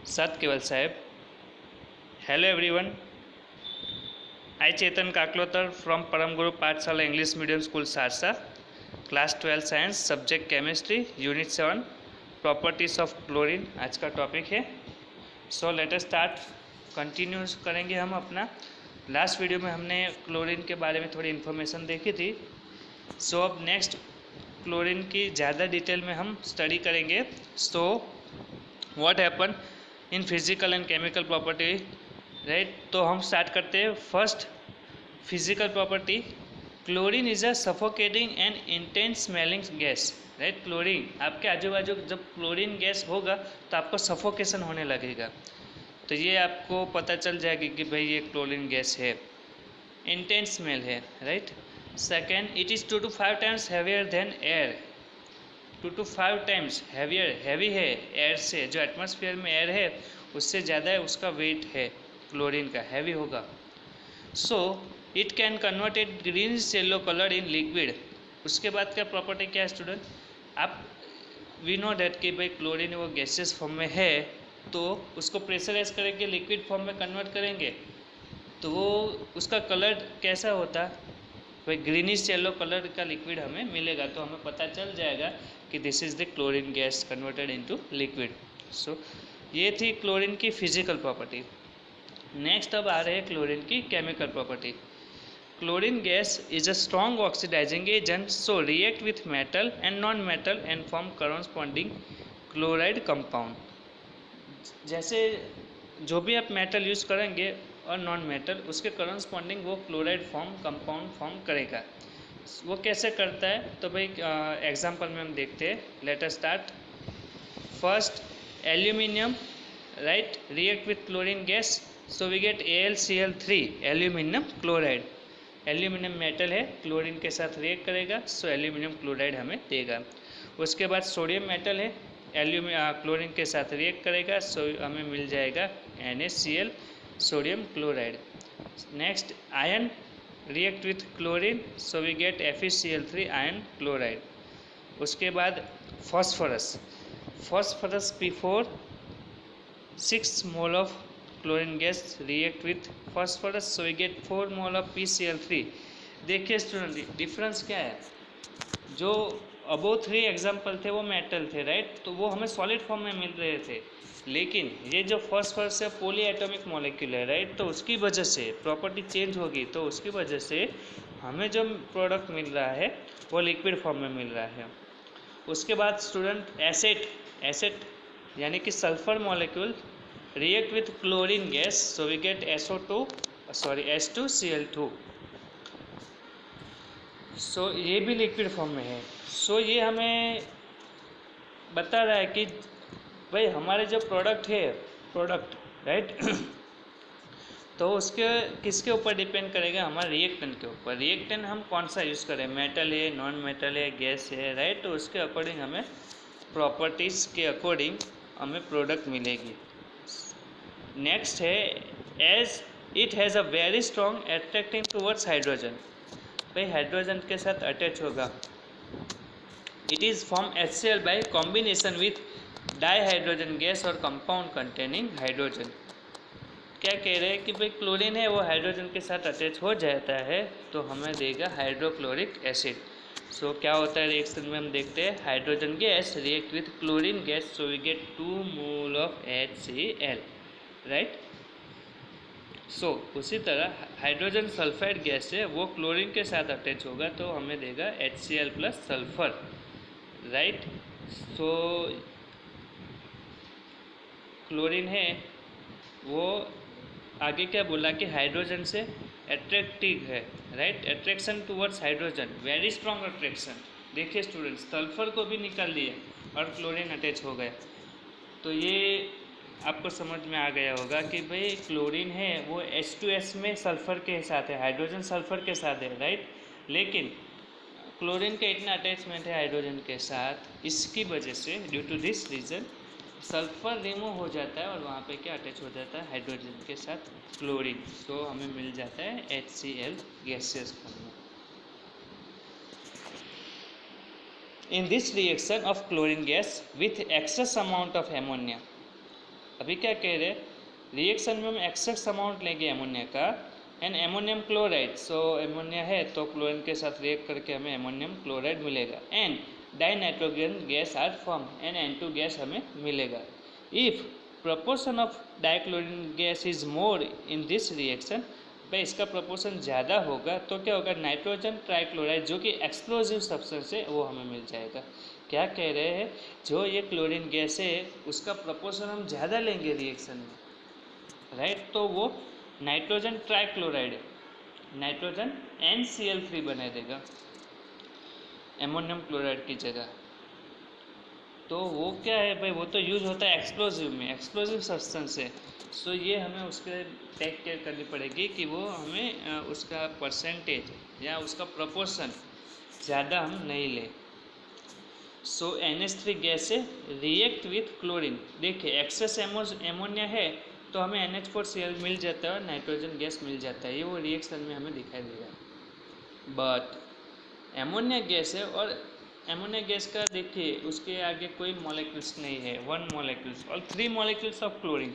सत केवल साहेब. Hello everyone. I Chetan Kaklotar from Param Guru Pathshala English Medium School Sarsa, Class 12 Science, Subject Chemistry, Unit 7, Properties of Chlorine. आज का topic है. So let us start. Continue करेंगे हम अपना. Last video में हमने क्लोरीन के बारे में थोड़ी इन्फॉर्मेशन देखी थी. सो अब नेक्स्ट क्लोरीन की ज़्यादा डिटेल में हम स्टडी करेंगे. So what happen in physical and chemical property, right. तो हम स्टार्ट करते हैं. First physical property, chlorine is a suffocating and intense smelling gas, right. Chlorine आपके आजू बाजू जब क्लोरीन गैस होगा तो आपको सफोकेशन होने लगेगा. तो ये आपको पता चल जाएगी कि भाई ये क्लोरीन गैस है. इंटेंस स्मेल है, right. Second, it is 2 to 5 times heavier than air. 2 to 5 times heavy है एयर से. जो एटमॉस्फेयर में एयर है उससे ज़्यादा है उसका वेट है क्लोरीन का, हैवी होगा. So it can converted green yellow colour in liquid. उसके बाद क्या प्रॉपर्टी क्या है स्टूडेंट, आप वी नो डैट कि भाई क्लोरीन वो गैसेस फॉर्म में है तो उसको प्रेशराइज करेंगे, लिक्विड फॉर्म में कन्वर्ट करेंगे तो वो उसका कलर कैसा होता है भाई, ग्रीनिश येलो कलर का लिक्विड हमें मिलेगा. तो हमें पता चल जाएगा कि this is the chlorine gas converted into liquid. So ये थी क्लोरीन की फिजिकल प्रॉपर्टी. नेक्स्ट अब आ रहे हैं क्लोरीन की chemical property. Chlorine gas is a strong oxidising agent, so react with metal and non metal and form corresponding chloride compound. जैसे जो भी आप मेटल यूज़ करेंगे और नॉन मेटल उसके करस्पॉन्डिंग वो क्लोराइड फॉर्म कंपाउंड फॉर्म करेगा. वो कैसे करता है तो भाई एग्जांपल में हम देखते हैं. Let us start. First aluminium, right, react with chlorine gas, so we get AlCl3, aluminium chloride. Aluminium metal है, क्लोरीन के साथ रिएक्ट करेगा सो एल्यूमिनियम क्लोराइड हमें देगा. उसके बाद सोडियम मेटल है, क्लोरीन के साथ रिएक्ट करेगा सो हमें मिल जाएगा NaCl, sodium chloride. Next iron react with chlorine so we get FeCl3, iron chloride. उसके बाद phosphorus, P4, 6 mole of chlorine gas react with phosphorus so we get 4 mole of PCl3. देखिए student difference क्या है. जो above 3 example थे वो metal थे, right, तो वो हमें सॉलिड फॉर्म में मिल रहे थे. लेकिन ये जो फॉस्फोरस है पॉली एटॉमिक मॉलिक्यूल है, राइट, तो उसकी वजह से प्रॉपर्टी चेंज होगी. तो उसकी वजह से हमें जो प्रोडक्ट मिल रहा है वो लिक्विड फॉर्म में मिल रहा है. उसके बाद स्टूडेंट एसिड यानी कि sulphur molecule react with chlorine gas so we get H2Cl2. So ये भी लिक्विड फॉर्म में है. सो ये हमें बता रहा है कि भाई हमारे जो प्रोडक्ट, राइट, तो उसके किसके ऊपर डिपेंड करेगा, हमारे रिएक्टेंट के ऊपर. रिएक्टेंट हम कौन सा यूज़ करें, मेटल है, नॉन मेटल है, गैस है, राइट, तो उसके अकॉर्डिंग हमें प्रॉपर्टीज़ के अकॉर्डिंग हमें प्रोडक्ट मिलेगी. नेक्स्ट है as it has a very strong attracting towards hydrogen. भाई हाइड्रोजन के साथ अटैच होगा. It is form HCl by combination with dihydrogen gas और कंपाउंड कंटेनिंग हाइड्रोजन. क्या कह रहे हैं कि भाई क्लोरीन है वो हाइड्रोजन के साथ अटैच हो जाता है तो हमें देगा हाइड्रोक्लोरिक एसिड. सो क्या होता है रिएक्शन में हम देखते हैं. Hydrogen gas react with chlorine gas so we get 2 mole of HCl, right. So उसी तरह हाइड्रोजन सल्फाइड गैस है वो क्लोरीन के साथ अटैच होगा तो हमें देगा HCl plus sulphur, right. So chlorine है वो आगे क्या बोला कि हाइड्रोजन से अट्रैक्टिव है, right, attraction towards hydrogen, very strong attraction. देखिए स्टूडेंट्स सल्फर को भी निकाल दिया और क्लोरीन अटैच हो गया. तो ये आपको समझ में आ गया होगा कि भाई क्लोरीन है वो H2S में सल्फर के साथ है, हाइड्रोजन सल्फर के साथ है, राइट. लेकिन क्लोरीन का इतना अटैचमेंट है हाइड्रोजन के साथ, इसकी वजह से due to this reason sulphur remove हो जाता है और वहाँ पे क्या अटैच हो जाता है हाइड्रोजन के साथ क्लोरीन. तो हमें मिल जाता है HCl गैसेस फॉर्म में. In this reaction of chlorine gas with excess amount of ammonia, अभी क्या कह रहे हैं, रिएक्शन में हम एक्सेस अमाउंट लेंगे अमोनिया का and ammonium chloride, so ammonia है तो क्लोरीन के साथ रिएक्ट करके हमें एमोनियम क्लोराइड मिलेगा and dinitrogen gas are form and N2 gas हमें मिलेगा। If proportion of dichlorine gas is more in this reaction, भाई इसका प्रोपोर्शन ज़्यादा होगा तो क्या होगा, नाइट्रोजन ट्राइक्लोराइड जो कि एक्सप्लोजिव सब्सटेंस है वो हमें मिल जाएगा। क्या कह रहे हैं, जो ये क्लोरीन गैस है उसका प्रोपोर्शन हम ज़्यादा लेंगे रिएक्शन में, राइट, तो वो नाइट्रोजन ट्राइक्लोराइड है, नाइट्रोजन NCl3 बना देगा एमोनियम क्लोराइड की जगह। तो वो क्या है भाई, वो तो यूज होता है एक्सप्लोजिव में, एक्सप्लोजिव सब्सटेंस है, सो ये हमें उसके टेक केयर करनी पड़ेगी कि वो हमें उसका परसेंटेज या उसका प्रोपोर्शन ज़्यादा हम नहीं लें। सो NH3 गैस से रिएक्ट विथ क्लोरीन, देखिए एक्सेस एमोनिया है तो हमें NH4Cl मिल जाता है और नाइट्रोजन गैस मिल जाता है, ये वो रिएक्शन में हमें दिखाई देगा। बट एमोनिया गैस है और एमोनिया गैस का देखिए उसके आगे कोई मॉलिक्यूल्स नहीं है, 1 मॉलिक्यूल्स और 3 molecules of chlorine.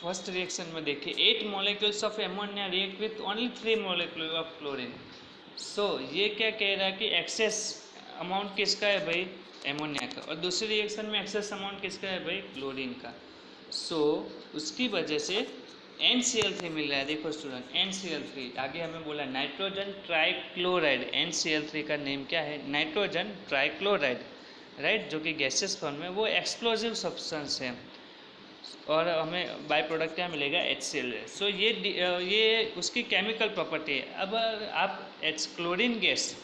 First reaction में देखिए 8 molecules of ammonia react with only 3 molecule of chlorine. So ये क्या कह रहा है कि एक्सेस अमाउंट किसका है भाई, एमोनिया का, और दूसरी रिएक्शन में एक्सेस अमाउंट किसका है भाई, क्लोरीन का। सो उसकी वजह से NCl3 मिल रहा है। देखो स्टूडेंट, NCl3 आगे हमें बोला नाइट्रोजन ट्राइक्लोराइड, NCl3 का नेम क्या है, नाइट्रोजन ट्राइक्लोराइड, राइट, जो कि गैसेस फॉर्म में वो एक्सप्लोजिव सब्सटेंस है और हमें बाय प्रोडक्ट क्या मिलेगा, HCl। सो ये उसकी केमिकल प्रॉपर्टी है। अब आप क्लोरीन गैस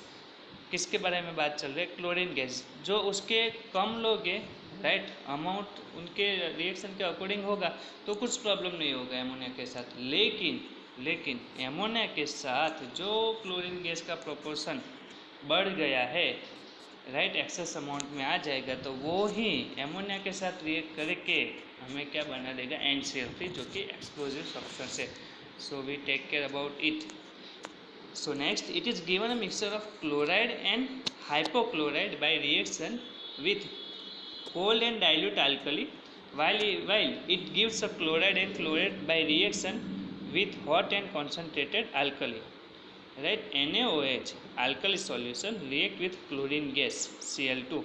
किसके बारे में बात चल रही है, क्लोरीन गैस, जो उसके कम लोगे, राइट, अमाउंट उनके रिएक्शन के अकॉर्डिंग होगा तो कुछ प्रॉब्लम नहीं होगा एमोनिया के साथ। लेकिन एमोनिया के साथ जो क्लोरीन गैस का प्रोपोर्शन बढ़ गया है, राइट, एक्सेस अमाउंट में आ जाएगा तो वो ही एमोनिया के साथ रिएक्ट करके हमें क्या बना देगा, NCl3, जो कि एक्सप्लोजिव सब्सटेंस है। So we take care about it. So next, it is given a mixture of chloride and hypochlorite by reaction with cold and dilute alkali, while it gives a chloride and chloride by reaction with hot and concentrated alkali. Right, NaOH alkali solution react with chlorine gas Cl2,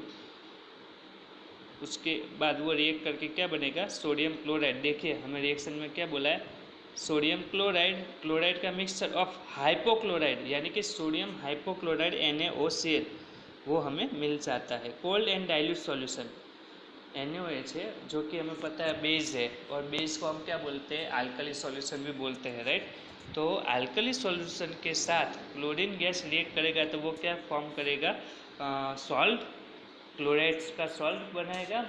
उसके बाद वो react करके क्या बनेगा, sodium chloride. देखिए हमें reaction में क्या बोला है, सोडियम क्लोराइड, क्लोराइड का मिक्सचर ऑफ हाइपोक्लोराइड, यानी कि सोडियम हाइपोक्लोराइड NaOCl, वो हमें मिल जाता है। Cold and dilute solution NaOH है, जो कि हमें पता है बेस है, और बेस को हम क्या बोलते हैं, अल्कली सॉल्यूशन भी बोलते हैं, राइट। तो अल्कली सॉल्यूशन के साथ क्लोरीन गैस रिएक्ट करेगा तो वो क्या फॉर्म करेगा, सॉल्ट, क्लोराइड्स का सॉल्ट बनाएगा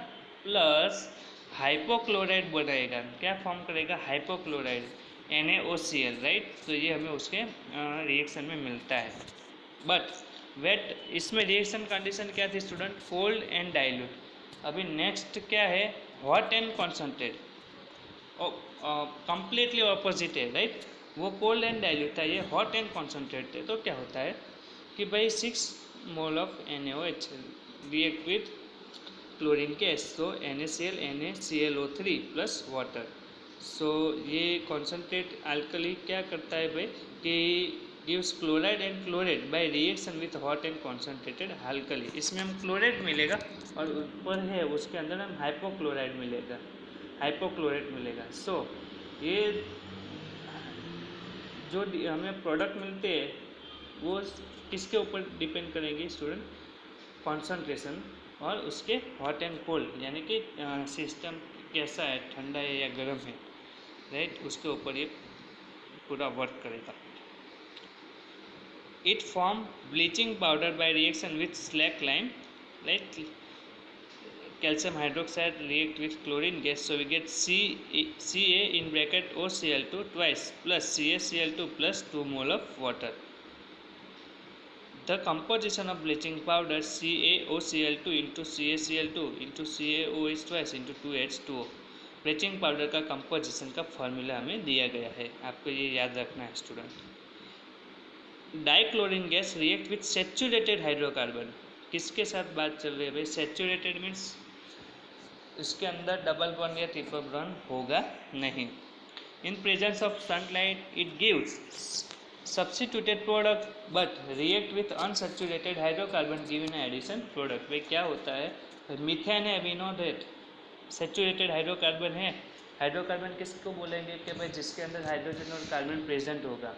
प्लस हाइपोक्लोराइड बनाएगा, क्या फॉर्म करेगा, हाइपोक्लोराइड NaOCl, राइट। तो ये हमें उसके रिएक्शन में मिलता है। बट वेट, इसमें रिएक्शन कंडीशन क्या थी स्टूडेंट, कोल्ड एंड डाइल्यूट। अभी नेक्स्ट क्या है, hot and concentrate, completely opposite है, राइट। वो कोल्ड एंड डाइल्यूट था, ये हॉट एंड कॉन्सेंट्रेट थे। तो क्या होता है कि भाई 6 mole of NaOH react with chlorine gas, तो NaCl NaClO3 प्लस वाटर। सो ये कॉन्सेंट्रेट अल्कली क्या करता है भाई कि gives chloride and chloride by reaction with hot and concentrated alkali. इसमें हम क्लोराइड मिलेगा और ऊपर है उसके अंदर हम हाइपोक्लोराइड मिलेगा, हाइपोक्लोराइड मिलेगा। सो ये जो हमें प्रोडक्ट मिलते हैं वो किसके ऊपर डिपेंड करेंगे स्टूडेंट, कॉन्सेंट्रेशन और उसके हॉट एंड कोल्ड, यानी कि सिस्टम कैसा है, ठंडा है या गर्म है, राइट, उसके ऊपर ये पूरा वर्क करेगा। It form bleaching powder by reaction with slack lime, right, calcium hydroxide react with chlorine gas, so we get Ca in bracket OCl2 twice plus CaCl2 plus 2 mole of water. The composition of bleaching powder CaOCl2 into CaCl2 into CaOH twice into 2H2O। Bleaching powder का composition का formula हमें दिया गया है, आपको ये याद रखना है student. Dichlorine gas react with saturated hydrocarbon, किसके साथ बात चल रही है भाई, सेचुरेटेड मीन्स उसके अंदर डबल बॉन्ड या ट्रिपल बॉन्ड होगा नहीं। In presence of sunlight it gives substituted product but react with unsaturated hydrocarbon giving addition product. भाई क्या होता है, मीथेन है, we know that saturated hydrocarbon है। हाइड्रोकार्बन किसको बोलेंगे कि भाई जिसके अंदर हाइड्रोजन और कार्बन प्रेजेंट होगा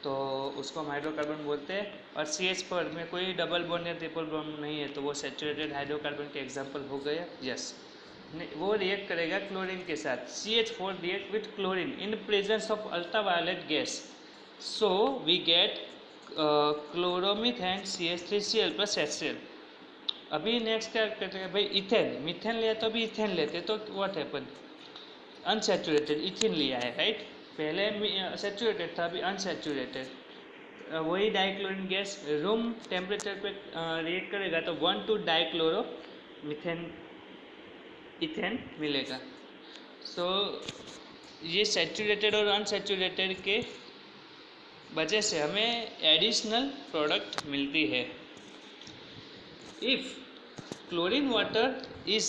तो उसको हम हाइड्रोकार्बन बोलते हैं। और CH4 में कोई डबल बॉन्ड या ट्रिपल बॉन्ड नहीं है तो वो सैचुरेटेड हाइड्रोकार्बन के एग्जांपल हो गया। यस, वो रिएक्ट करेगा क्लोरीन के साथ। CH4 react with chlorine in presence of ultraviolet gas, so we get chloromethane CH3Cl plus HCl। अभी नेक्स्ट क्या करते हैं भाई, इथेन, मीथेन लिया तो अभी इथेन लेते तो व्हाट हैपन, अनसैचुरेटेड इथेन लिया है राइट। पहले सैचुरेटेड था, अभी अनसैचुरेटेड। वही डाइक्लोरिन गैस रूम टेम्परेचर पे रिएक्ट करेगा तो 1,2 डाइक्लोरो मीथेन इथेन मिलेगा। सो ये सैचुरेटेड और अनसैचुरेटेड के वजह से हमें एडिशनल प्रोडक्ट मिलती है। If chlorine water is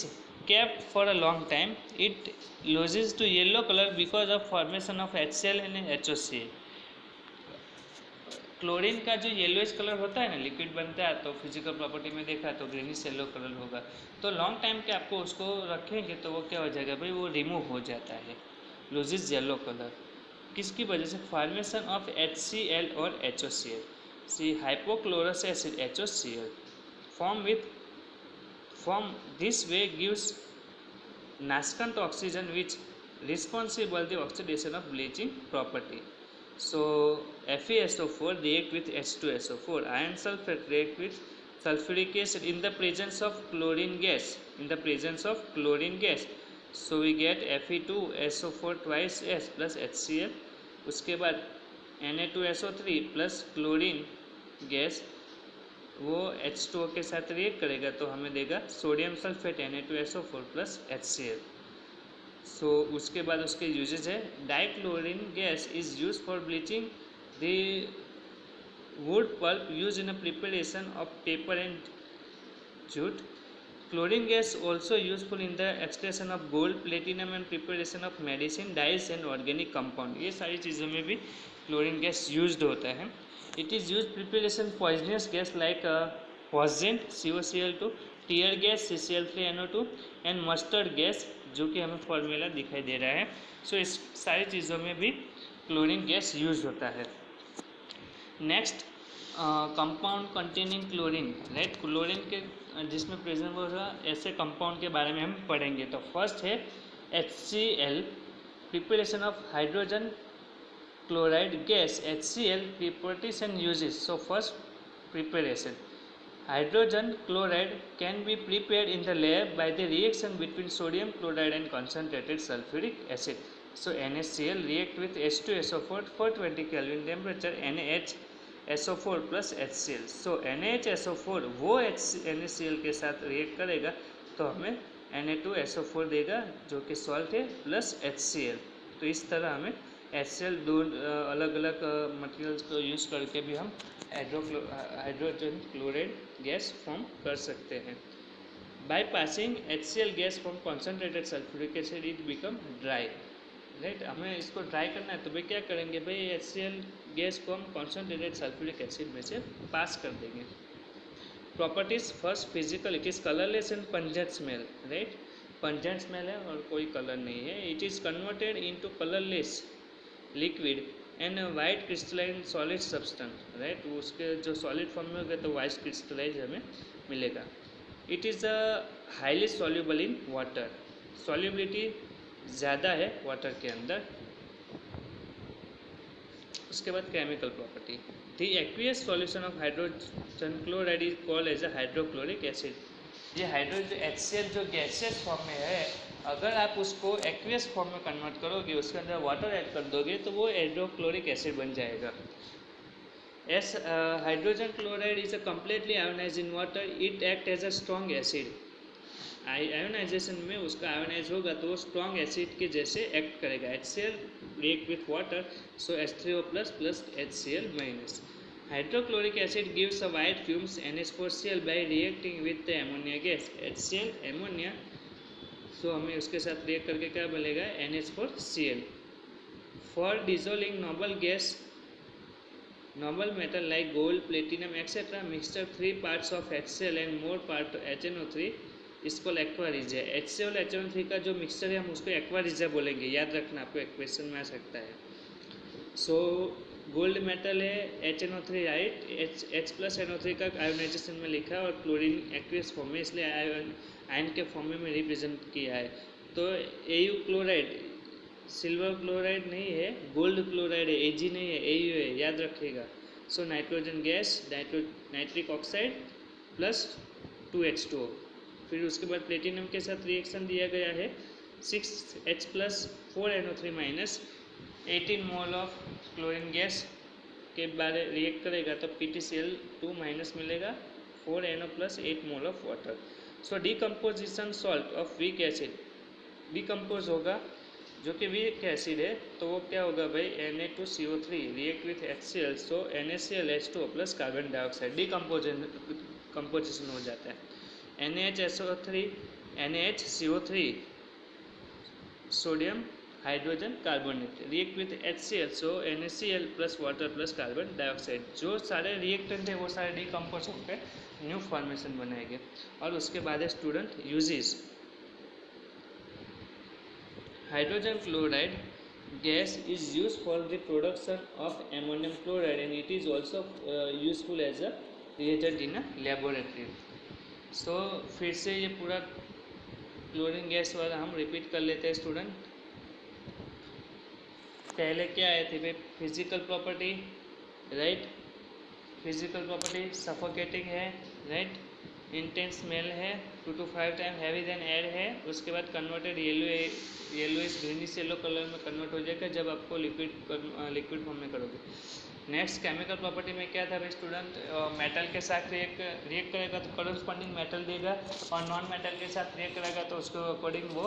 kept for a long time it loses to yellow color because of formation of HCl and HOCl। Chlorine का जो येलोइश कलर होता है ना, लिक्विड बनता है तो फिजिकल प्रॉपर्टी में देखा तो ग्रीनिश येलो कलर होगा। तो लॉन्ग टाइम के आपको उसको रखेंगे तो वो क्या हो जाएगा भाई, वो रिमूव हो जाता है, लूजेस येलो कलर। किसकी वजह से, फॉर्मेशन ऑफ HCl और HOCl। See hypochlorous acid HOCl form this way gives nascent oxygen which responsible the oxidation of bleaching property। So FeSO4 react with H2SO4, iron sulfate react with sulfuric acid in the presence of chlorine gas, so we get Fe2SO4 twice S plus HCl। उसके बाद Na2SO3 plus chlorine gas वो H2O के साथ react करेगा तो हमें देगा sodium sulphate Na2SO4 plus HCl। So उसके बाद उसके यूजेज है, dichlorine gas is use for bleaching the wood pulp use in a preparation of paper and jute. Chlorine gas also useful in the extraction of gold, platinum and preparation of medicine, dyes and organic compound. ये सारी चीज़ों में भी chlorine gas used होता है। It is used preparation poisonous gas like poison COCl2, tear gas CCl3NO2 and mustard gas जो कि हमें फॉर्मूला दिखाई दे रहा है। सो इस सारी चीज़ों में भी क्लोरीन गैस यूज होता है। Next compound containing chlorine, right. Chlorine के जिसमें प्रेजेंट होगा ऐसे कंपाउंड के बारे में हम पढ़ेंगे। तो फर्स्ट है HCl, preparation of hydrogen chloride gas HCl, properties and uses। So first preparation, hydrogen chloride can be prepared in the lab by the reaction between sodium chloride and concentrated sulfuric acid। So NaCl react with H2SO4 for 20 Kelvin temperature, NaHSO4 plus HCl। So NaHSO4 वो NaCl के साथ react करेगा तो हमें Na2SO4 देगा जो कि salt है प्लस HCl। तो इस तरह हमें HCl दो अलग अलग मटेरियल्स को यूज़ करके भी हम हाइड्रोजन क्लोराइड गैस फॉर्म कर सकते हैं। By passing HCl gas from concentrated sulphuric acid it become dry, right. हमें इसको ड्राई करना है तो भाई क्या करेंगे भाई, HCl गैस को हम कॉन्सेंट्रेटेड सल्फ्यूरिक एसिड में से पास कर देंगे। Properties, first physical, it is colourless and pungent smell, right. Pungent smell है और कोई कलर नहीं है। It is converted into colourless liquid and white crystalline solid substance, right. उसके जो सॉलिड फॉर्म में होगा तो वाइट क्रिस्टलाइज हमें मिलेगा। It is a highly soluble in water, solubility ज़्यादा है वाटर के अंदर। उसके बाद chemical property, the aqueous solution of hydrogen chloride is called as a hydrochloric acid. ये हाइड्रोजन HCl जो गैसियस फॉर्म में है, अगर आप उसको एक्वियस फॉर्म में कन्वर्ट करोगे, उसके अंदर वाटर ऐड कर दोगे तो वो हाइड्रोक्लोरिक एसिड बन जाएगा। As hydrogen chloride is a completely ionise in water, it act as a strong acid. Ionisation में उसका आयोनाइज होगा तो वो स्ट्रॉन्ग एसिड के जैसे एक्ट करेगा। HCl react with water, so H3O plus plus HCl minus. Hydrochloric acid gives a white fumes NH4Cl by reacting with the ammonia gas। HCl ammonia सो हमें उसके साथ रिएक्ट करके क्या बनेगा NH4Cl। For dissolving noble metal like gold, platinum, etc. mixture 3 parts of HCl and more part HNO3 इसको aqua रिजा। HCl HNO3 का जो mixture है हम उसको एक्वा रिजा बोलेंगे, याद रखना, आपको एक क्वेश्चन में आ सकता है। सो गोल्ड मेटल है HNO3 right, H plus NO3 का आयोनाइजेशन में लिखा है और क्लोरीन एक्वियस फॉर्म में, इसलिए आयन के फॉर्म में रिप्रेजेंट किया है। तो AU क्लोराइड सिल्वर क्लोराइड नहीं है, गोल्ड क्लोराइड है, Ag नहीं है, AU है, याद रखिएगा। So nitrogen gas, nitric oxide plus 2H2O। फिर उसके बाद प्लेटिनम के साथ रिएक्शन दिया गया है 6H plus 4NO3 minus 18 mole of chlorine gas के बाद रिएक्ट करेगा तो PtCl2 माइनस मिलेगा 4NO plus 8 mole of water. So decomposition salt of weak acid decompose होगा, जो कि वीक एसिड है, तो वो क्या होगा भाई Na2CO3 react with HCl, so NaClH2O plus carbon dioxide decomposition हो जाता है। NaHCO3 sodium hydrogen carbonate react with HCl, so NaCl plus water plus carbon dioxide. जो सारे रिएक्टेंट है वो सारे डिकम्पोज होकर न्यू फॉर्मेशन बनाएंगे। और उसके बाद student uses hydrogen chloride gas is used for the production of ammonium chloride and it is also useful as a reagent in a laboratory। so फिर से ये पूरा क्लोरीन गैस वाला हम रिपीट कर लेते हैं स्टूडेंट। पहले क्या आए थे भाई, physical property right, physical property suffocating है राइट, इंटेंस स्मेल है, 2 to 5 time heavy than air है। उसके बाद converted yellowish greenish yellow colour में कन्वर्ट हो जाएगा जब आपको लिक्विड फॉर्म में करोगे। नेक्स्ट केमिकल प्रॉपर्टी में क्या था भाई स्टूडेंट, मेटल के साथ रिएक्ट करेगा तो करस्पॉन्डिंग मेटल देगा और नॉन मेटल के साथ रिएक्ट करेगा तो उसको अकॉर्डिंग वो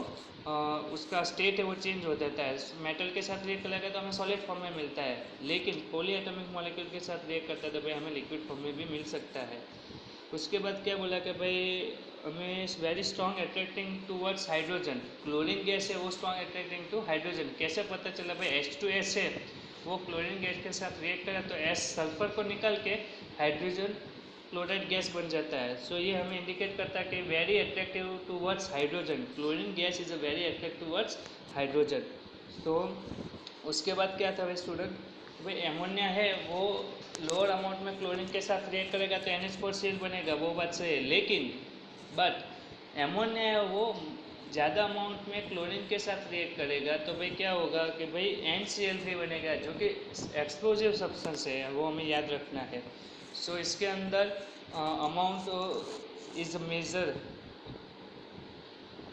उसका स्टेट है वो चेंज हो जाता है। मेटल के साथ रिएक्ट करेगा तो हमें सॉलिड फॉर्म में मिलता है, लेकिन पॉली एटॉमिक मॉलिक्यूल के साथ रिएक्ट करता है तो भाई हमें लिक्विड फॉर्म में भी मिल सकता है। उसके बाद क्या बोला कि भाई हमें very strong attracting towards hydrogen, chlorine gas है वो स्ट्रॉन्ग अट्रैक्टिंग टू हाइड्रोजन। कैसे पता चला भाई, H2S है वो क्लोरीन गैस के साथ रिएक्ट करा तो S सल्फर को निकाल के हाइड्रोजन क्लोराइड गैस बन जाता है। सो ये हमें इंडिकेट करता है कि very attractive towards hydrogen, chlorine gas is a very attractive towards hydrogen. तो उसके बाद क्या था भाई स्टूडेंट, भाई एमोनिया है वो लोअर अमाउंट में क्लोरीन के साथ रिएक्ट करेगा तो NH4Cl बनेगा, वो बात सही है, लेकिन बट एमोनिया है वो ज़्यादा अमाउंट में क्लोरीन के साथ रिएक्ट करेगा तो भाई क्या होगा कि भाई NCl3 बनेगा, जो कि एक्सप्लोजिव सब्सटेंस है, वो हमें याद रखना है। सो इसके अंदर amount is major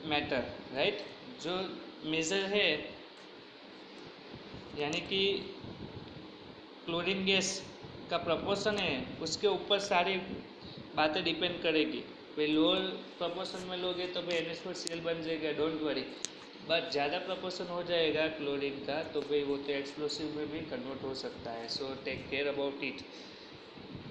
matter right, जो मेजर है यानी कि क्लोरीन गैस का प्रपोर्शन है उसके ऊपर सारी बातें डिपेंड करेगी। भाई लोअर प्रपोर्शन में लोगे तो भाई NH4Cl बन जाएगा, डोंट वरी, बट ज़्यादा प्रपोर्शन हो जाएगा क्लोरीन का तो भाई वो तो एक्सप्लोसिव में भी कन्वर्ट हो सकता है। So take care about it.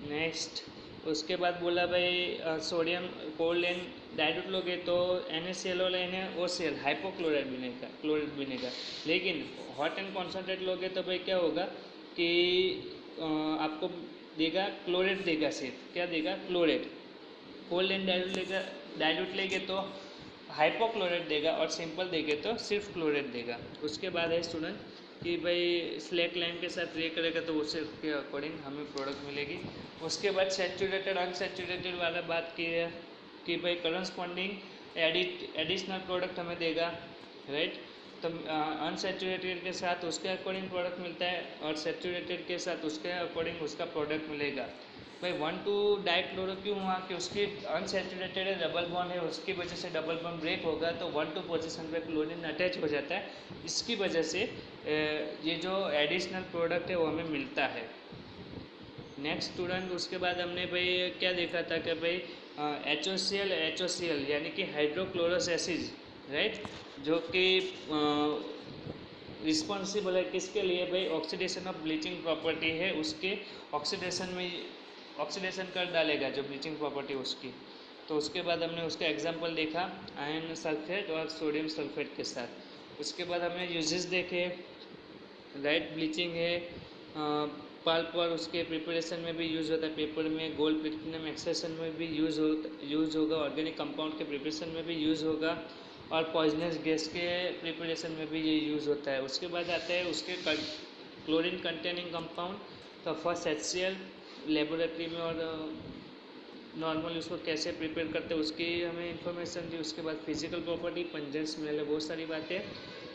Next उसके बाद बोला भाई सोडियम कोल्ड एंड डाइल्यूट लोगे तो NaCl और NaOCl हाइपोक्लोराइड बनेगा, क्लोराइड बनेगा। लेकिन हॉट एंड कॉन्सेंट्रेट लोगे तो भाई क्या होगा कि आपको देगा क्लोरेट देगा, सिर्फ क्या देगा क्लोरेट। कोल्ड एंड डाइल्यूट लेंगे तो हाइपोक्लोरेट देगा और सिंपल देंगे तो सिर्फ क्लोरेट देगा। उसके बाद है स्टूडेंट कि भाई स्लैक लाइन के साथ रिएक्ट करेगा तो उसके अकॉर्डिंग हमें प्रोडक्ट मिलेगी। उसके बाद सैचुरेटेड अनसैचुरेटेड वाला बात की है कि भाई करस्पॉन्डिंग एडिशनल प्रोडक्ट हमें देगा राइट। तो अनसैचुरेटेड के साथ उसके अकॉर्डिंग प्रोडक्ट मिलता है और सैचुरेटेड के साथ उसके अकॉर्डिंग उसका प्रोडक्ट मिलेगा। भाई 1,2 डाइक्लोरो क्यों हुआ कि उसकी अनसैचुरेटेड है, डबल बॉन्ड है, उसकी वजह से डबल बॉन्ड ब्रेक होगा तो 1,2 पोजीशन पे क्लोरीन अटैच हो जाता है, इसकी वजह से ये जो एडिशनल प्रोडक्ट है वो हमें मिलता है। नेक्स्ट स्टूडेंट उसके बाद हमने भाई क्या देखा था कि भाई HOCl यानी कि हाइड्रोक्लोरस एसिड राइट, जो कि रिस्पॉन्सिबल है किसके लिए भाई, ऑक्सीडेशन ऑफ ब्लीचिंग प्रॉपर्टी है उसके ऑक्सीडेशन कर डालेगा जो ब्लीचिंग प्रॉपर्टी उसकी। तो उसके बाद हमने उसका एग्जाम्पल देखा आयरन सल्फेट और सोडियम सल्फेट के साथ। उसके बाद हमने यूजेस देखे, लाइट ब्लीचिंग है, पल्प और उसके प्रिपरेशन में भी यूज़ होता है, पेपर में, गोल्ड प्लेटिनम एक्सट्रैक्शन में भी यूज़ होगा, ऑर्गेनिक कंपाउंड के प्रिपरेशन में भी यूज़ होगा, और पॉइजनस गैस के प्रिपरेशन में भी ये यूज़ होता है। उसके बाद आता है उसके क्लोरीन कंटेनिंग कंपाउंड। तो फर्स्ट HCl लेबोरेटरी में और नॉर्मल उसको कैसे प्रिपेयर करते हैं उसकी हमें इन्फॉर्मेशन दी। उसके बाद फिजिकल प्रॉपर्टी, पंजेंट, स्मेल है, बहुत सारी बातें।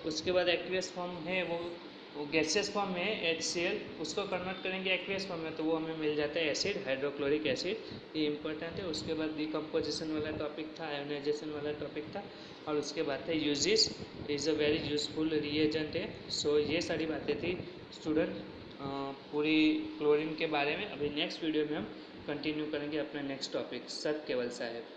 उसके बाद एक्वियस फॉर्म है, वो गैसेस फॉर्म है HCl, उसको कन्वर्ट करेंगे एक्वियस फॉर्म में तो वो हमें मिल जाता है एसिड, हाइड्रोक्लोरिक एसिड, ये इंपॉर्टेंट है। उसके बाद डिकम्पोजिशन वाला टॉपिक था, आयोनाइजेशन वाला टॉपिक था, और उसके बाद है uses, is a very useful reagent है। सो ये सारी बातें थी स्टूडेंट पूरी क्लोरीन के बारे में। अभी नेक्स्ट वीडियो में हम कंटिन्यू करेंगे अपना नेक्स्ट टॉपिक, सर केवल साहब।